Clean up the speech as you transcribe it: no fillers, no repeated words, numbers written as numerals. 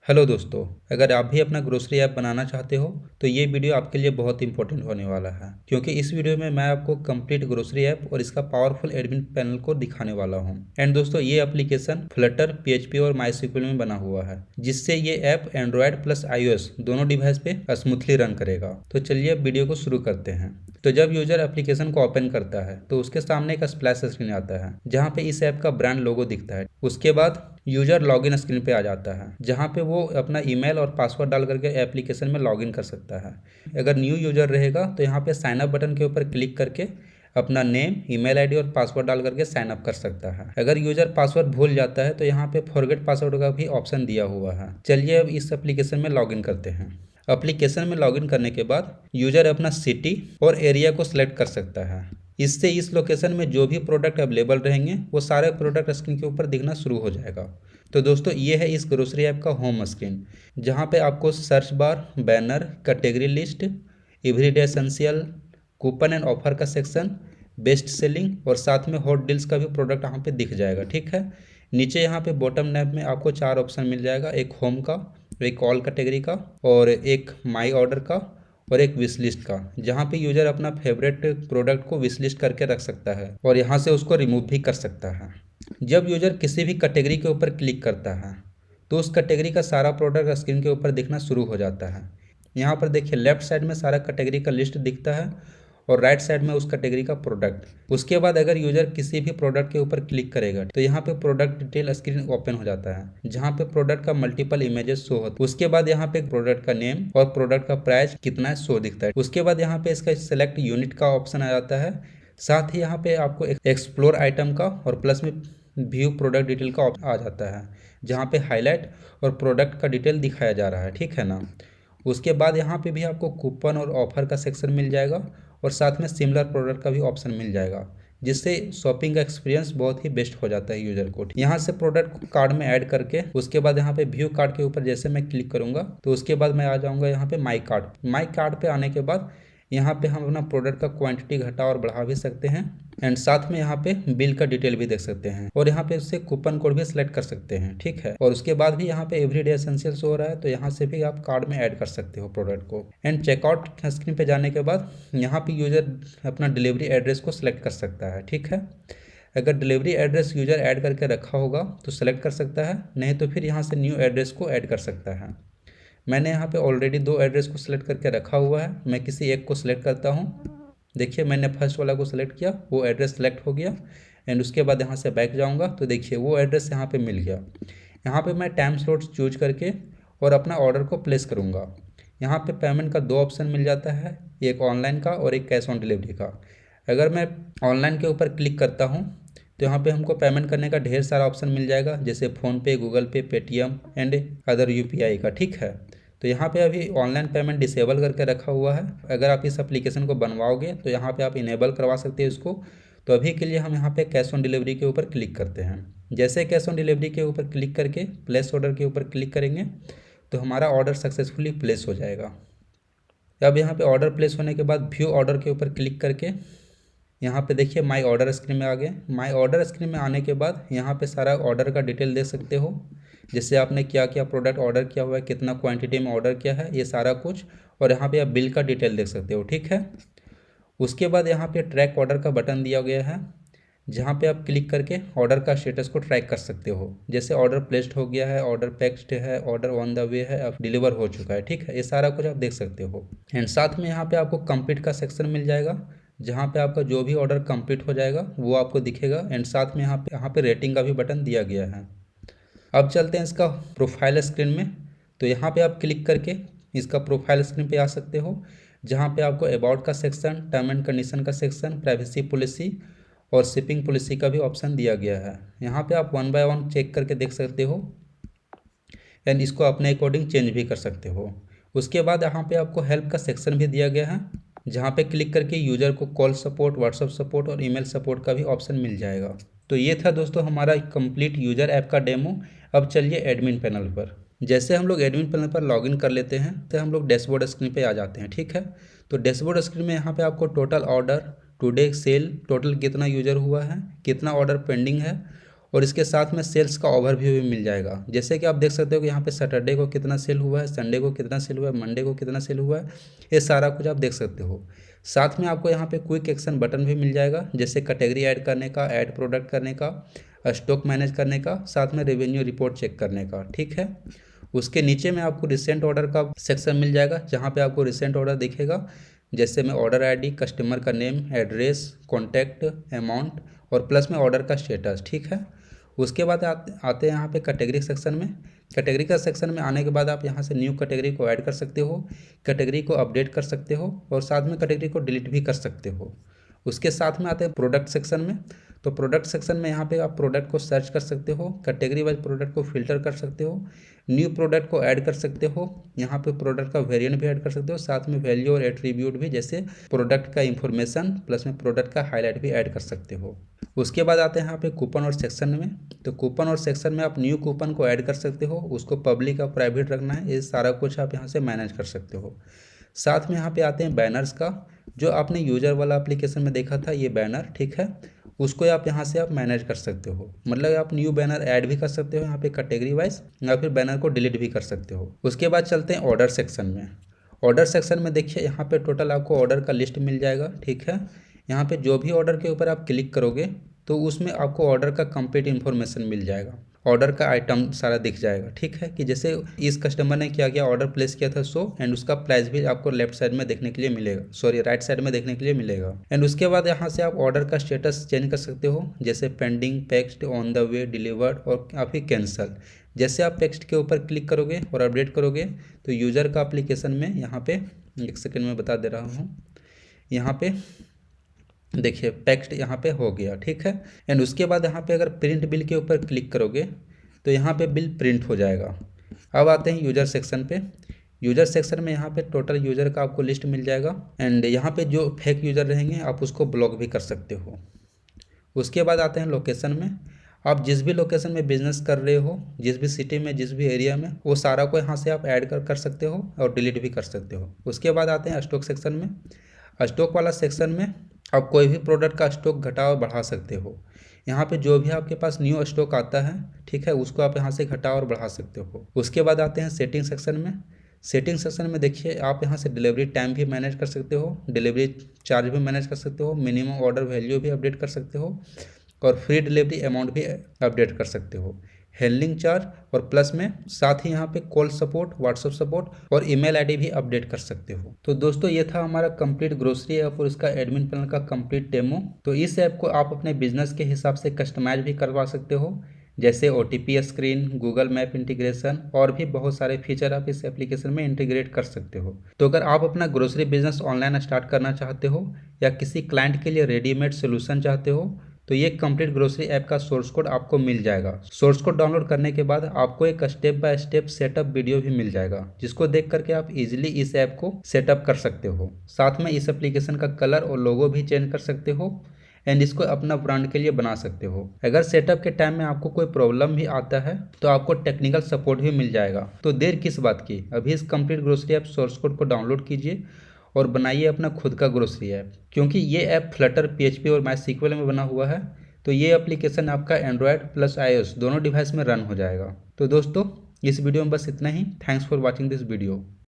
Hello दोस्तों, अगर आप भी अपना ग्रोसरी ऐप बनाना चाहते हो तो ये वीडियो आपके लिए बहुत इंपॉर्टेंट होने वाला है, क्योंकि इस वीडियो में मैं आपको कंप्लीट ग्रोसरी ऐप और इसका पावरफुल एडमिन पैनल को दिखाने वाला हूं। एंड दोस्तों, ये एप्लीकेशन फ्लटर, PHP और MySQL में बना हुआ है, जिससे ये ऐप एंड्रॉयड प्लस iOS दोनों डिवाइस पे स्मूथली रन करेगा। तो चलिए अब वीडियो को शुरू करते हैं। तो जब यूजर एप्लीकेशन को ओपन करता है तो उसके सामने एक स्प्लैश स्क्रीन आता है, जहाँ पे इस ऐप का ब्रांड लोगो दिखता है। उसके बाद यूजर लॉगिन स्क्रीन पे आ जाता है, जहाँ पे वो अपना ईमेल और पासवर्ड डाल करके एप्लीकेशन में लॉगिन कर सकता है। अगर न्यू यूजर रहेगा तो यहाँ पे साइन अप बटन के ऊपर क्लिक करके अपना नेम, ईमेल आईडी और पासवर्ड डाल करके साइन अप कर सकता है। अगर यूजर पासवर्ड भूल जाता है तो यहाँ पे फॉरगेट पासवर्ड का भी ऑप्शन दिया हुआ है। चलिए अब इस एप्लीकेशन में लॉगिन करते हैं। एप्लीकेशन में लॉगिन करने के बाद यूजर अपना सिटी और एरिया को सिलेक्ट कर सकता है। इससे इस लोकेशन में जो भी प्रोडक्ट अवेलेबल रहेंगे वो सारे प्रोडक्ट स्क्रीन के ऊपर दिखना शुरू हो जाएगा। तो दोस्तों, ये है इस ग्रोसरी ऐप का होम स्क्रीन, जहाँ पे आपको search bar, banner, category list, everyday essential, coupon and offer का सेक्शन, बेस्ट सेलिंग और साथ में हॉट डील्स का भी प्रोडक्ट यहाँ पे दिख जाएगा। ठीक है, नीचे यहाँ पे बॉटम नैब में आपको 4 ऑप्शन मिल जाएगा, एक होम का, एक ऑल कैटेगरी का और एक माई ऑर्डर का और एक विश लिस्ट का, जहाँ पे यूजर अपना फेवरेट प्रोडक्ट को विश लिस्ट करके रख सकता है और यहाँ से उसको रिमूव भी कर सकता है। जब यूजर किसी भी कैटेगरी के ऊपर क्लिक करता है तो उस कैटेगरी का सारा प्रोडक्ट स्क्रीन के ऊपर दिखना शुरू हो जाता है। यहाँ पर देखिए, लेफ्ट साइड में सारा कैटेगरी का लिस्ट दिखता है और राइट साइड में उस कैटेगरी का प्रोडक्ट। उसके बाद अगर यूजर किसी भी प्रोडक्ट के ऊपर क्लिक करेगा तो यहाँ पे प्रोडक्ट डिटेल स्क्रीन ओपन हो जाता है, जहाँ पे प्रोडक्ट का मल्टीपल इमेजेस शो होता है। उसके बाद यहाँ पे प्रोडक्ट का नेम और प्रोडक्ट का प्राइस कितना है शो दिखता है। उसके बाद यहाँ पे इसका सेलेक्ट यूनिट का ऑप्शन आ जाता है। साथ ही यहाँ पे आपको एक्सप्लोर आइटम का और प्लस में व्यू प्रोडक्ट डिटेल का ऑप्शन आ जाता है, जहाँ पे हाईलाइट और प्रोडक्ट का डिटेल दिखाया जा रहा है। ठीक है ना। उसके बाद यहाँ पे भी आपको कूपन और ऑफर का सेक्शन मिल जाएगा और साथ में सिमिलर प्रोडक्ट का भी ऑप्शन मिल जाएगा, जिससे शॉपिंग का एक्सपीरियंस बहुत ही बेस्ट हो जाता है यूजर को। यहाँ से प्रोडक्ट को कार्ड में ऐड करके उसके बाद यहाँ पे व्यू कार्ड के ऊपर जैसे मैं क्लिक करूँगा तो उसके बाद मैं आ जाऊँगा यहाँ पे माई कार्ड। माई कार्ड पे आने के बाद यहाँ पे हम अपना प्रोडक्ट का क्वांटिटी घटा और बढ़ा भी सकते हैं एंड साथ में यहाँ पे बिल का डिटेल भी देख सकते हैं और यहाँ पे उससे कूपन कोड भी सिलेक्ट कर सकते हैं। ठीक है, और उसके बाद भी यहाँ पे एवरीडे एसेंशियल्स हो रहा है तो यहाँ से भी आप कार्ड में ऐड कर सकते हो प्रोडक्ट को। एंड चेकआउट स्क्रीन पे जाने के बाद यहाँ पे यूजर अपना डिलीवरी एड्रेस को सिलेक्ट कर सकता है। ठीक है, अगर डिलीवरी एड्रेस यूजर ऐड करके रखा होगा तो सिलेक्ट कर सकता है, नहीं तो फिर यहाँ से न्यू एड्रेस को ऐड कर सकता है। मैंने यहाँ पे ऑलरेडी 2 एड्रेस को सिलेक्ट करके रखा हुआ है, मैं किसी एक को सिलेक्ट करता हूँ। देखिए, मैंने फर्स्ट वाला को सिलेक्ट किया, वो एड्रेस सेलेक्ट हो गया एंड उसके बाद यहाँ से बैक जाऊँगा तो देखिए वो एड्रेस यहाँ पे मिल गया। यहाँ पे मैं टाइम स्लॉट्स चूज करके और अपना ऑर्डर को प्लेस करूँगा। यहाँ पे पेमेंट का 2 ऑप्शन मिल जाता है, एक ऑनलाइन का और एक कैश ऑन डिलीवरी का। अगर मैं ऑनलाइन के ऊपर क्लिक करता हूँ तो यहाँ पे हमको पेमेंट करने का ढेर सारा ऑप्शन मिल जाएगा, जैसे फ़ोनपे, गूगल पे, पेटीएम एंड अदर UPI का। ठीक है, तो यहाँ पे अभी ऑनलाइन पेमेंट डिसेबल करके रखा हुआ है। अगर आप इस एप्लीकेशन को बनवाओगे तो यहाँ पे आप इनेबल करवा सकते हैं इसको। तो अभी के लिए हम यहाँ पे कैश ऑन डिलीवरी के ऊपर क्लिक करते हैं। जैसे कैश ऑन डिलीवरी के ऊपर क्लिक करके प्लेस ऑर्डर के ऊपर क्लिक करेंगे तो हमारा ऑर्डर सक्सेसफुली प्लेस हो जाएगा। अब यहाँ पे ऑर्डर प्लेस होने के बाद व्यू ऑर्डर के ऊपर क्लिक करके यहाँ पे देखिए माई ऑर्डर स्क्रीन में आ गए। माई ऑर्डर स्क्रीन में आने के बाद यहाँ पे सारा ऑर्डर का डिटेल देख सकते हो, जैसे आपने क्या क्या प्रोडक्ट ऑर्डर किया हुआ है, कितना क्वांटिटी में ऑर्डर किया है, ये सारा कुछ। और यहाँ पे आप बिल का डिटेल देख सकते हो। ठीक है, उसके बाद यहाँ पे ट्रैक ऑर्डर का बटन दिया गया है, जहाँ पे आप क्लिक करके ऑर्डर का स्टेटस को ट्रैक कर सकते हो, जैसे ऑर्डर प्लेस्ड हो गया है, ऑर्डर पैक्ड है, ऑर्डर ऑन द वे है, अब डिलीवर हो चुका है। ठीक है, ये सारा कुछ आप देख सकते हो। एंड साथ में यहाँ पे आपको कंप्लीट का सेक्शन मिल जाएगा, जहाँ पे आपका जो भी ऑर्डर कंप्लीट हो जाएगा वो आपको दिखेगा। एंड साथ में यहाँ पे रेटिंग का भी बटन दिया गया है। अब चलते हैं इसका प्रोफाइल स्क्रीन में। तो यहाँ पे आप क्लिक करके इसका प्रोफाइल स्क्रीन पे आ सकते हो, जहाँ पे आपको अबाउट का सेक्शन, टर्म एंड कंडीशन का सेक्शन, प्राइवेसी पॉलिसी और शिपिंग पॉलिसी का भी ऑप्शन दिया गया है। यहाँ पे आप 1 बाय 1 चेक करके देख सकते हो एंड इसको अपने अकॉर्डिंग चेंज भी कर सकते हो। उसके बाद यहाँ पे आपको हेल्प का सेक्शन भी दिया गया है, जहाँ पे क्लिक करके यूजर को कॉल सपोर्ट, व्हाट्सअप सपोर्ट और ईमेल सपोर्ट का भी ऑप्शन मिल जाएगा। तो ये था दोस्तों हमारा कंप्लीट यूजर ऐप का डेमो। अब चलिए एडमिन पैनल पर। जैसे हम लोग एडमिन पैनल पर लॉगिन कर लेते हैं तो हम लोग डैशबोर्ड स्क्रीन पे आ जाते हैं। ठीक है, तो डैशबोर्ड स्क्रीन में यहाँ पे आपको total order, today sale, total कितना यूजर हुआ है, कितना ऑर्डर पेंडिंग है और इसके साथ में सेल्स का ओवरव्यू भी मिल जाएगा। जैसे कि आप देख सकते हो कि यहाँ पे सैटरडे को कितना सेल हुआ है, संडे को कितना सेल हुआ है, मंडे को कितना सेल हुआ है, ये सारा कुछ आप देख सकते हो। साथ में आपको यहाँ पे क्विक एक्शन बटन भी मिल जाएगा, जैसे कैटेगरी ऐड करने का, ऐड प्रोडक्ट करने का, स्टॉक मैनेज करने का, साथ में रेवेन्यू रिपोर्ट चेक करने का। ठीक है, उसके नीचे में आपको रिसेंट ऑर्डर का सेक्शन मिल जाएगा, जहाँ पे आपको रिसेंट ऑर्डर दिखेगा, जैसे में ऑर्डर आईडी, कस्टमर का नेम, एड्रेस, कॉन्टैक्ट, अमाउंट और प्लस में ऑर्डर का स्टेटस। ठीक है, उसके बाद आते हैं यहाँ पे कैटेगरी सेक्शन में। कैटेगरी का सेक्शन में आने के बाद आप यहाँ से न्यू कैटेगरी को ऐड कर सकते हो, कैटेगरी को अपडेट कर सकते हो और साथ में कैटेगरी को डिलीट भी कर सकते हो। उसके साथ में आते हैं प्रोडक्ट सेक्शन में। तो प्रोडक्ट सेक्शन में यहाँ पे आप प्रोडक्ट को सर्च कर सकते हो, कैटेगरी वाइज प्रोडक्ट को फिल्टर कर सकते हो, न्यू प्रोडक्ट को ऐड कर सकते हो, यहाँ पे प्रोडक्ट का वेरिएंट भी ऐड कर सकते हो, साथ में वैल्यू और एट्रीब्यूट भी, जैसे प्रोडक्ट का इंफॉर्मेशन प्लस में प्रोडक्ट का हाईलाइट भी ऐड कर सकते हो। उसके बाद आते हैं यहाँ पे कूपन और सेक्शन में। तो कूपन और सेक्शन में आप न्यू कूपन को ऐड कर सकते हो, उसको पब्लिक या प्राइवेट रखना है, ये सारा कुछ आप यहाँ से मैनेज कर सकते हो। साथ में यहाँ पे आते हैं बैनर्स का, जो आपने यूजर वाला एप्लीकेशन में देखा था ये बैनर, ठीक है, उसको आप यहाँ से आप मैनेज कर सकते हो। मतलब आप न्यू बैनर ऐड भी कर सकते हो यहाँ पे कैटेगरी वाइज, या फिर बैनर को डिलीट भी कर सकते हो। उसके बाद चलते हैं ऑर्डर सेक्शन में। ऑर्डर सेक्शन में देखिए यहाँ पे टोटल आपको ऑर्डर का लिस्ट मिल जाएगा। ठीक है, यहाँ पे जो भी ऑर्डर के ऊपर आप क्लिक करोगे तो उसमें आपको ऑर्डर का कंप्लीट इन्फॉर्मेशन मिल जाएगा, ऑर्डर का आइटम सारा दिख जाएगा। ठीक है, कि जैसे इस कस्टमर ने क्या क्या ऑर्डर प्लेस किया था सो, एंड उसका प्राइस भी आपको लेफ्ट साइड में देखने के लिए मिलेगा, सॉरी राइट साइड में देखने के लिए मिलेगा। एंड उसके बाद यहाँ से आप ऑर्डर का स्टेटस चेंज कर सकते हो, जैसे pending, packed, on the way, delivered और काफ़ी कैंसल। जैसे आप टेक्स्ट के ऊपर क्लिक करोगे और अपडेट करोगे तो यूज़र का एप्लीकेशन में यहाँ पे, एक सेकेंड में बता दे रहा हूँ, यहाँ पे देखिए पैक्ड यहाँ पे हो गया। ठीक है, एंड उसके बाद यहाँ पे अगर प्रिंट बिल के ऊपर क्लिक करोगे तो यहाँ पे बिल प्रिंट हो जाएगा। अब आते हैं यूज़र सेक्शन पे। यूज़र सेक्शन में यहाँ पे टोटल यूज़र का आपको लिस्ट मिल जाएगा, एंड यहाँ पे जो फेक यूज़र रहेंगे आप उसको ब्लॉक भी कर सकते हो। उसके बाद आते हैं लोकेशन में। आप जिस भी लोकेशन में बिजनेस कर रहे हो, जिस भी सिटी में, जिस भी एरिया में, वो सारा को यहाँ से आप ऐड कर सकते हो और डिलीट भी कर सकते हो। उसके बाद आते हैं स्टॉक सेक्शन में। स्टॉक वाला सेक्शन में आप कोई भी प्रोडक्ट का स्टॉक घटा और बढ़ा सकते हो। यहाँ पे जो भी आपके पास न्यू स्टॉक आता है, ठीक है, उसको आप यहाँ से घटा और बढ़ा सकते हो। उसके बाद आते हैं सेटिंग सेक्शन में। सेटिंग सेक्शन में देखिए आप यहाँ से डिलीवरी टाइम भी मैनेज कर सकते हो, डिलीवरी चार्ज भी मैनेज कर सकते हो, मिनिमम ऑर्डर वैल्यू भी अपडेट कर सकते हो और फ्री डिलीवरी अमाउंट भी अपडेट कर सकते हो, हैंडलिंग चार्ज और प्लस में साथ ही यहाँ पे कॉल सपोर्ट, व्हाट्सअप सपोर्ट और ईमेल आईडी भी अपडेट कर सकते हो। तो दोस्तों ये था हमारा कंप्लीट ग्रोसरी ऐप और इसका एडमिन पैनल का कंप्लीट डेमो। तो इस ऐप को आप अपने बिजनेस के हिसाब से कस्टमाइज भी करवा सकते हो, जैसे OTP screen, Google map integration और भी बहुत सारे फीचर आप इस एप्लीकेशन में इंटीग्रेट कर सकते हो। तो अगर आप अपना ग्रोसरी बिजनेस ऑनलाइन स्टार्ट करना चाहते हो या किसी क्लाइंट के लिए रेडीमेड सोल्यूशन चाहते हो तो ये कंप्लीट ग्रोसरी ऐप का सोर्स कोड आपको मिल जाएगा। सोर्स कोड डाउनलोड करने के बाद आपको एक step by step setup video भी मिल जाएगा, जिसको देख करके आप इजीली इस ऐप को सेटअप कर सकते हो। साथ में इस एप्लीकेशन का कलर और लोगो भी चेंज कर सकते हो एंड इसको अपना ब्रांड के लिए बना सकते हो। अगर सेटअप के टाइम में आपको कोई प्रॉब्लम भी आता है तो आपको टेक्निकल सपोर्ट भी मिल जाएगा। तो देर किस बात की, अभी इस complete grocery app source code को डाउनलोड कीजिए और बनाइए अपना खुद का ग्रोसरी ऐप, क्योंकि ये ऐप फ्लटर, PHP और MySQL में बना हुआ है। तो ये एप्लीकेशन आपका एंड्रॉयड प्लस iOS दोनों डिवाइस में रन हो जाएगा। तो दोस्तों इस वीडियो में बस इतना ही। Thanks for watching this video.